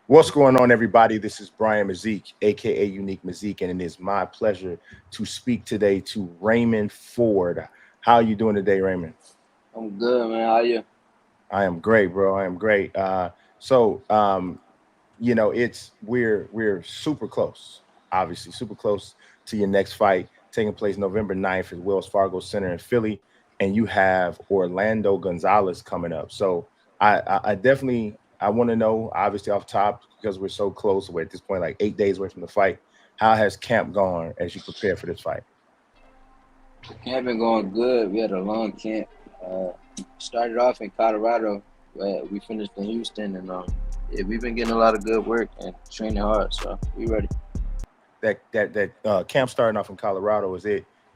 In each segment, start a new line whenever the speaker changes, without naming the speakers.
What's going on, everybody? This is Brian Mazique, aka Unique Mazique, and it is my pleasure to speak today to Raymond Ford. How are you doing today, Raymond?
I'm good, man. How you?
I am great, bro. I am great. It's we're super close, obviously super close to your next fight taking place November 9th at Wells Fargo Center in Philly, and you have Orlando Gonzalez coming up. So I definitely I want to know, obviously off top, because we're so close. We're at this point like 8 days away from the fight. How has camp gone as you prepare for this fight?
Camp been going good. We had a long camp. Uh, Started off in Colorado. We finished in Houston, and yeah, we've been getting a lot of good work and training hard. So we ready.
That camp starting off in Colorado,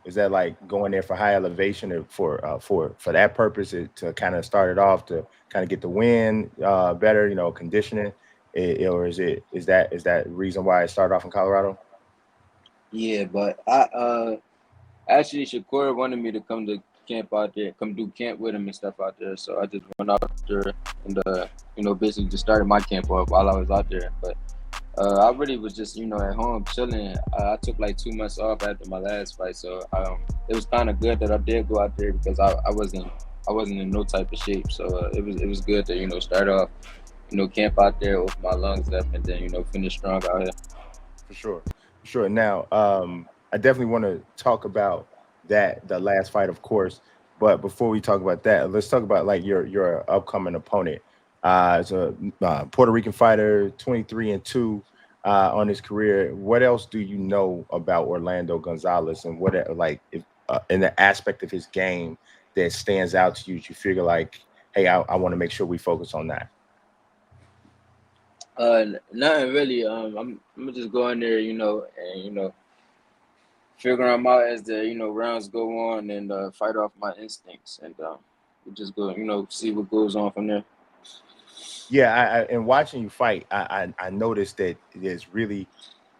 is that like going there for high elevation or for that purpose to kind of start it off to kind of get the wind better, conditioning, or is that reason why it started off in Colorado?
Yeah, but I actually Shakur wanted me to come to camp out there, come do camp with him and stuff out there. So I just went out there and basically just started my camp off while I was out there. But I really was just, at home chilling. I took like 2 months off after my last fight, so it was kind of good that I did go out there because I wasn't in no type of shape. So it was good to start off, camp out there with my lungs up, and then finish strong out here.
For sure, for sure. Now, I definitely want to talk about the last fight, of course. But before we talk about that, let's talk about like your upcoming opponent. It's a Puerto Rican fighter, 23-2 on his career. What else do you know about Orlando Gonzalez, and what like if in the aspect of his game that stands out to you? You figure like, hey, I want to make sure we focus on that.
Nothing really. I'm gonna just go in there, and figure them out as the rounds go on, and fight off my instincts, and we just go, see what goes on from there.
Yeah, and watching you fight, I noticed that there's really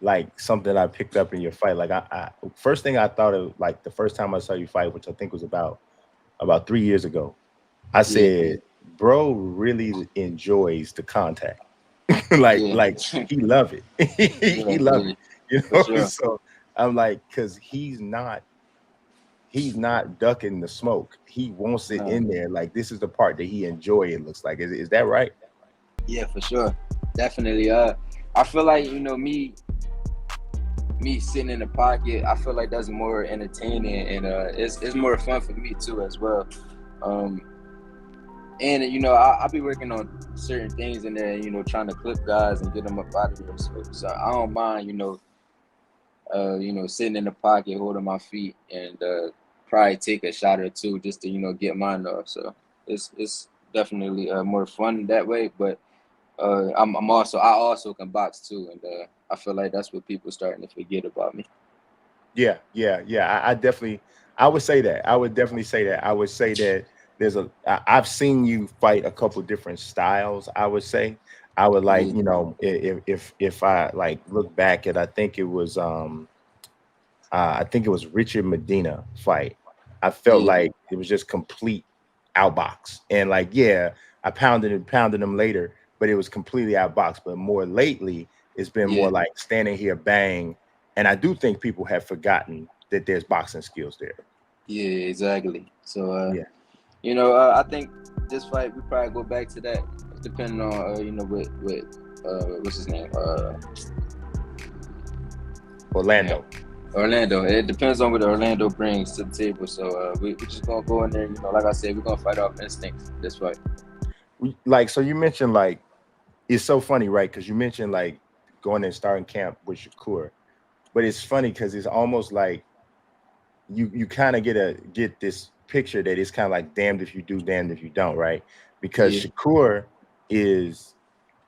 like something I picked up in your fight. Like I first thing I thought of, like the first time I saw you fight, which I think was about 3 years ago. I
Yeah,
said, bro really enjoys the contact. like
yeah,
he love it. he
yeah,
love
yeah,
it. You
for
know,
sure.
so I'm like, because he's not ducking the smoke. He wants it
No,
in there. Like this is the part that he enjoy. It looks like. Is that right?
yeah, for sure, definitely. I feel like me sitting in the pocket. I feel like that's more entertaining, and it's more fun for me too as well. Um, and I'll be working on certain things in there, trying to clip guys and get them up out of here. So I don't mind, sitting in the pocket, holding my feet, and probably take a shot or two just to, get mine off. So it's definitely more fun that way. But I also can box too, and I feel like that's what people starting to forget about me.
Yeah. I would say that. I would definitely say that. I would say that I've seen you fight a couple different styles. I would say I would like,
Yeah,
if I like look back at, I think it was Richard Medina fight. I felt
yeah,
like it was just complete outbox. And like, yeah, I pounded him later, but it was completely outbox. But more lately, it's been more
yeah,
like standing here, bang. And I do think people have forgotten that there's boxing skills there.
yeah, exactly. So
Yeah.
I think this fight we probably go back to that, depending on with what's his name, damn,
Orlando.
Orlando. It depends on what Orlando brings to the table. So we just gonna go in there. Like I said, we're gonna fight off instincts this fight.
Like, so you mentioned like, it's so funny, right? Because you mentioned like going and starting camp with Shakur. But it's funny because it's almost like you kind of get this picture that it's kind of like damned if you do, damned if you don't, right? Because
Yeah,
Shakur is,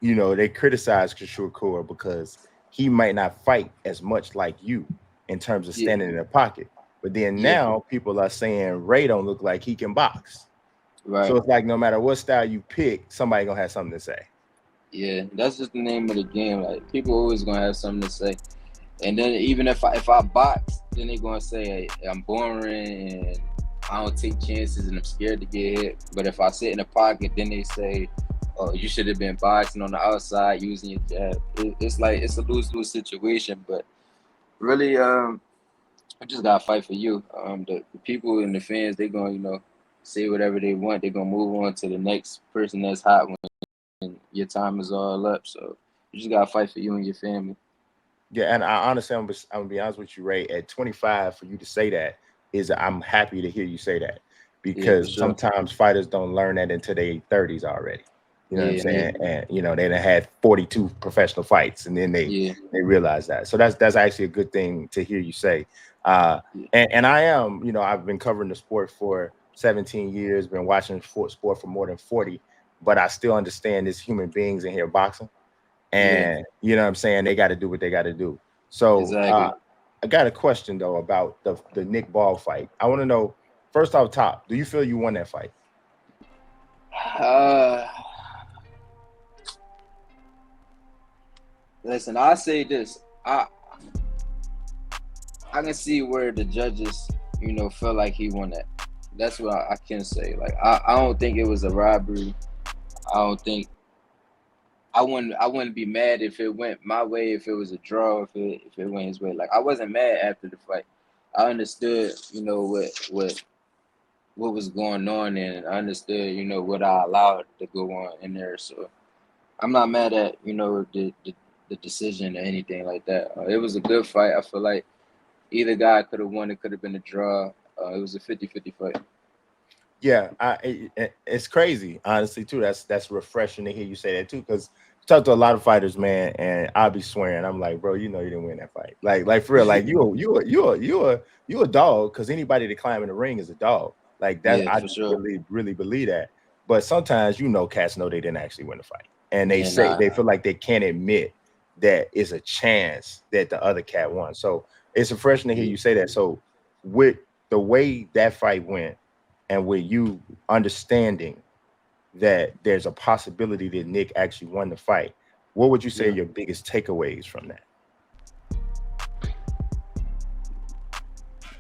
they criticize Shakur because he might not fight as much like you in terms of
yeah,
standing in the pocket. But then
yeah,
now people are saying Ray don't look like he can box. So
right.
it's like no matter what style you pick, somebody gonna have something to say.
Yeah, that's just the name of the game. Like people always gonna have something to say. And then even if I box, then they're gonna say, hey, I'm boring and I don't take chances and I'm scared to get hit. But if I sit in the pocket, then they say oh, you should have been boxing on the outside using your jab. It's like it's a lose-lose situation, but really, I just gotta fight for you. The people and the fans, they gonna say whatever they want. They gonna move on to the next person that's hot when your time is all up. So you just gotta fight for you and your family.
Yeah, and I honestly, I'm gonna be honest with you, Ray. At 25, for you to say that is, I'm happy to hear you say that
Yeah, for
because
sure.
sometimes fighters don't learn that until their 30s already. You know what I'm
Yeah,
saying?
me.
And they done had 42 professional fights, and then
Yeah,
they realize that. So that's actually a good thing to hear you say. Uh,
yeah,
and I am, I've been covering the sport for 17 years, been watching sport for more than 40, but I still understand there's human beings in here boxing,
yeah.
and you know what I'm saying, they got to do what they got to do. So
Exactly.
I got a question though about the Nick Ball fight. I want to know, first off top, do you feel you won that fight?
Uh, listen, I say this. I can see where the judges, feel like he won that. That's what I can say. Like I don't think it was a robbery. I don't think I wouldn't be mad if it went my way, if it was a draw, if it went his way. Like I wasn't mad after the fight. I understood, what was going on, and I understood, what I allowed to go on in there. So I'm not mad at, the decision or anything like that. It was a good fight. I feel like either guy could have won. It could have been a draw. It was a 50-50 fight.
Yeah, it's crazy, honestly, too. That's refreshing to hear you say that too, because talk to a lot of fighters, man, and I'll be swearing. I'm like, bro, you didn't win that fight. Like for real, like you a dog, because anybody that climb in the ring is a dog. Like that,
Yeah,
I
for
just
sure.
really believe that. But sometimes cats know they didn't actually win the fight, and
Yeah, nah.
they feel like they can't admit that it's a chance that the other cat won. So it's refreshing to hear
Yeah,
you say that. So with the way that fight went, and with you understanding that there's a possibility that Nick actually won the fight, what would you say are
yeah.
your biggest takeaways from that?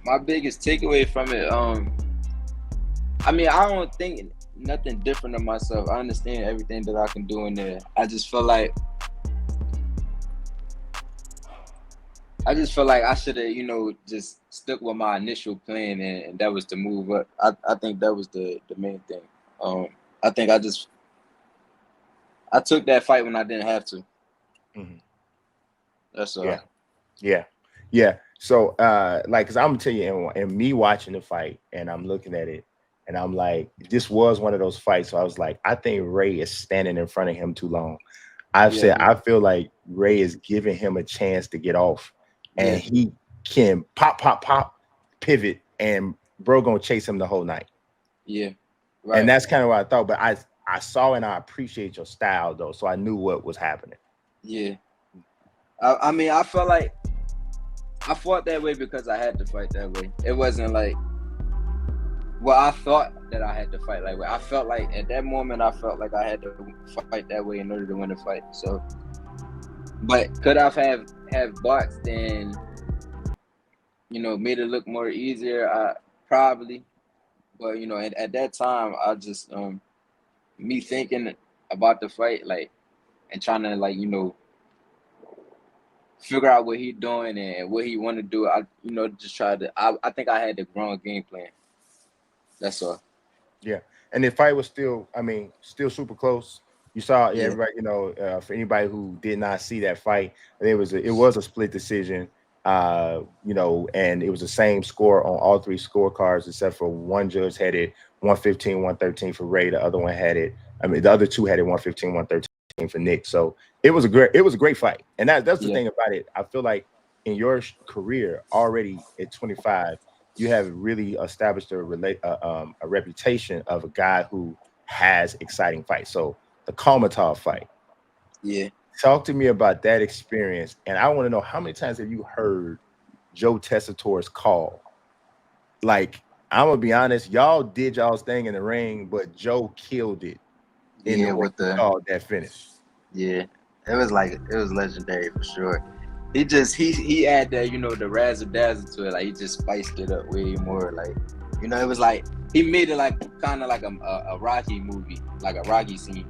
My biggest takeaway from it, I mean, I don't think nothing different of myself. I understand everything that I can do in there. I just feel like I should have, just stuck with my initial plan, and that was to move up. I think that was the main thing. Um, I think I took that fight when I didn't have to.
Mhm.
That's
Yeah,
all.
yeah, yeah. So, like, cause I'm gonna tell you, and me watching the fight, and I'm looking at it, and I'm like, this was one of those fights. So I was like, I think Ray is standing in front of him too long. I've
Yeah,
said I feel like Ray is giving him a chance to get off, and
yeah,
he can pop, pivot, and bro gonna chase him the whole night.
yeah.
And
Right.
that's kind of what I thought. But I saw and I appreciate your style though, so I knew what was happening.
Yeah. I mean, I felt like I fought that way because I had to fight that way. It wasn't like, well, I thought that I had to fight like way. I felt like at that moment, I felt like I had to fight that way in order to win the fight. So, but could I have boxed and made it look more easier? Probably, but at that time, I just me thinking about the fight, like, and trying to, like, figure out what he doing and what he want to do. I just tried to. I think I had the wrong game plan. That's all.
Yeah, and the fight was still, I mean, still super close. You saw, yeah,
Yeah,
everybody, for anybody who did not see that fight, it was a split decision. And it was the same score on all three scorecards, except for one judge had it 115, 113 for Ray. The other one had it. I mean, the other two had it 115, 113 for Nick. So it was a great fight, and that's the
yeah,
thing about it. I feel like in your career already at 25, you have really established a reputation of a guy who has exciting fights. So the Kalmatov fight,
yeah.
talk to me about that experience, and I want to know, how many times have you heard Joe Tessitore's call? Like, I'm gonna be honest, y'all did y'all's thing in the ring, but Joe killed it in the
Yeah,
ring.
with the
Called that finish.
yeah, it was legendary for sure. He add that the razzle dazzle to it, like he just spiced it up way more. Like it was like he made it like kind of like a Rocky movie, like a Rocky scene.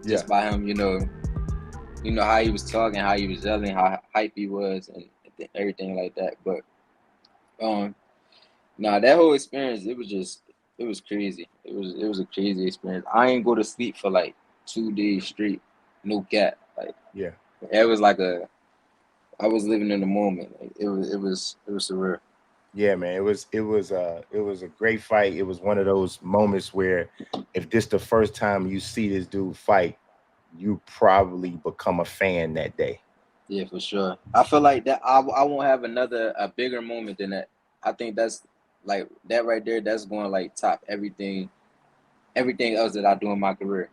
Yeah.
just by him, how he was talking, how he was yelling, how hype he was, and everything like that. But um, that whole experience, it was crazy. It was a crazy experience. I ain't go to sleep for like 2 days straight, no cap. Like
Yeah.
it was like I was living in the moment. Like it was surreal.
Yeah, man. It was a great fight. It was one of those moments where if this the first time you see this dude fight, you probably become a fan that day.
Yeah, for sure. I feel like that I won't have a bigger moment than that. I think that's like that right there. That's going like top everything else that I do in my career.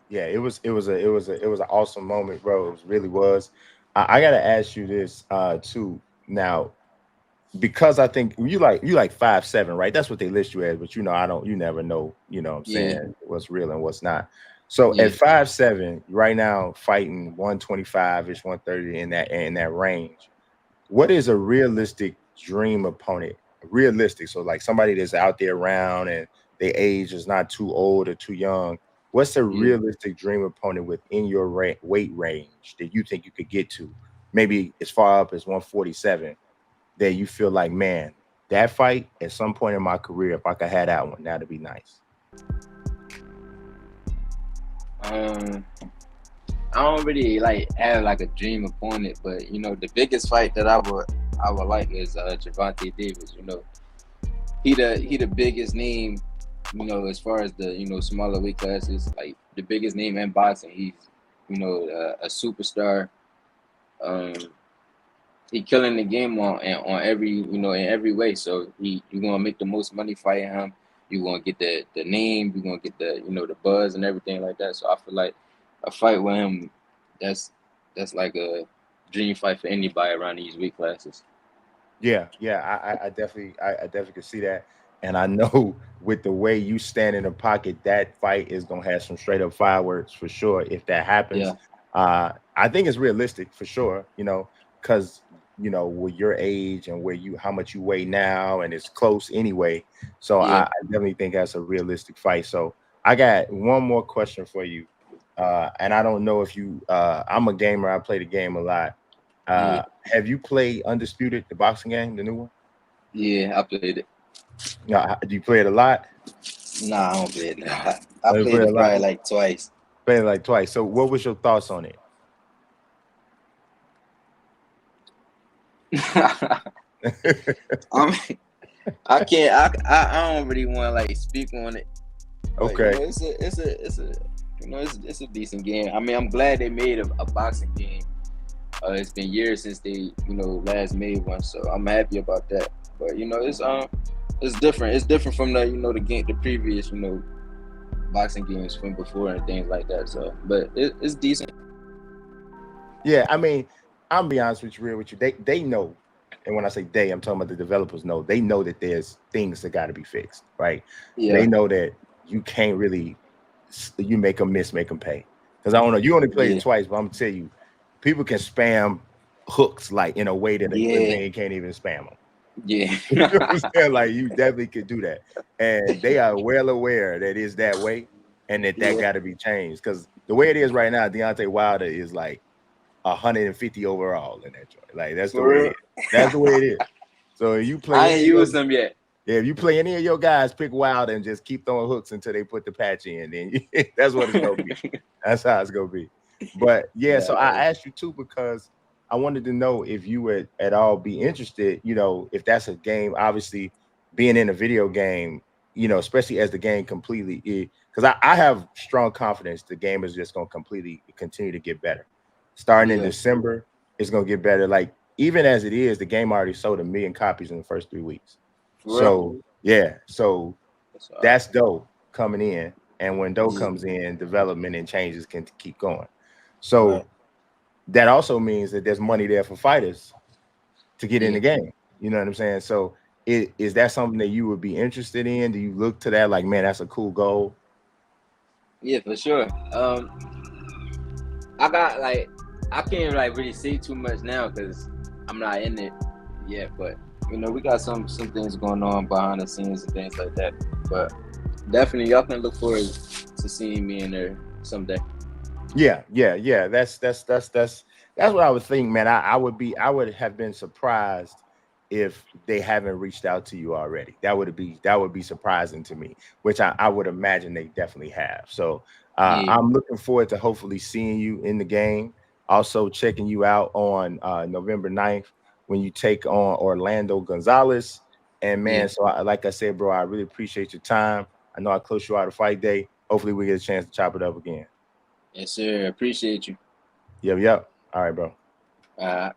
Yeah, it was an awesome moment, bro. It really was. I gotta ask you this too now, because I think you like 5'7", right? That's what they list you as, but I don't, you never know, what I'm
Yeah,
saying, what's real and what's not. So at
yeah,
5'7", right now fighting 125 ish, 130 in that range, what is a realistic dream opponent? Realistic. So like somebody that's out there around and their age is not too old or too young. What's a
yeah.
realistic dream opponent within your weight range that you think you could get to? Maybe as far up as 147 that you feel like, man, that fight at some point in my career, if I could have that one, that'd be nice.
Um, I don't really like have like a dream opponent, but the biggest fight that I would like is Gervonta Davis. He the biggest name, as far as the smaller weight classes, like the biggest name in boxing. He's a superstar. Um, he killing the game on every in every way. So you gonna make the most money fighting him. You gonna get the name. You gonna get the buzz and everything like that. So I feel like a fight with him, that's that's like a dream fight for anybody around these weight classes.
Yeah, yeah, I definitely could see that, and I know with the way you stand in the pocket, that fight is gonna have some straight up fireworks for sure. If that happens,
Yeah,
I think it's realistic for sure. Because with your age and how much you weigh now, and it's close anyway. So I,
yeah,
I definitely think that's a realistic fight. So I got one more question for you, and I don't know if you. I'm a gamer. I play the game a lot.
yeah,
Have you played Undisputed, the boxing game, the new one?
yeah. I played it.
Do you play it a lot?
Nah, I don't play it. I
You play
played
it a
it
lot.
probably like twice.
Played it like twice. So, what was your thoughts on it?
I mean, I can't. I don't really want to like speak on it, but
Okay.
it's a decent game. I mean, I'm glad they made a boxing game. It's been years since they last made one, so I'm happy about that. But it's different. It's different from the previous boxing games from before and things like that. So, but it's decent.
Yeah, I mean, I'm be honest with you, real with you. They know, and when I say they, I'm talking about the developers know. They know that there's things that got to be fixed, right? They
Yeah,
know that you can't really, you make them miss, make them pay. Because I don't know, you only played it
yeah,
twice, but I'm gonna tell you, people can spam hooks like in a way that a good
yeah,
man can't even spam them.
yeah,
You know what I'm saying? Like you definitely could do that, and they are well aware that it's that way, and that
yeah.
got to be changed. Because the way it is right now, Deontay Wilder is like 150 overall in that joint. Like that's the
For
way it
real.
is. That's the way it is. So if you play
I
any
ain't
of your
used them yet.
yeah, if you play any of your guys, pick Wilder and just keep throwing hooks until they put the patch in. Then that's what it's gonna be. That's how it's gonna be. But yeah, so
Yeah,
I asked you too because I wanted to know if you would at all be interested. If that's a game, obviously being in a video game, especially as the game completely, because I have strong confidence the game is just gonna completely continue to get better. Starting in
yeah.
December, it's gonna get better. Like even as it is, the game already sold 1 million copies in the first 3 weeks.
For real.
So yeah, so
That's all right.
that's dope coming in, and when dope
Yeah,
comes in, development and changes can keep going.
right.
So that also means that there's money there for fighters to get in
Yeah,
the game. You know what I'm saying? So is that something that you would be interested in? Do you look to that like, man, that's a cool goal?
yeah, for sure. I got like I can't like really say too much now because I'm not in it yet. But we got some things going on behind the scenes and things like that. But definitely, y'all can look forward to seeing me in there someday.
Yeah. That's what I would think, man. I would have been surprised if they haven't reached out to you already. That would be surprising to me, which I would imagine they definitely have. So
Yeah,
I'm looking forward to hopefully seeing you in the game. Also checking you out on November 9th when you take on Orlando Gonzalez. And
yeah.
man, so like I said, bro, I really appreciate your time. I know I close you out of fight day. Hopefully we get a chance to chop it up again.
Yes, sir. Appreciate you.
Yep. All right, bro.
Uh,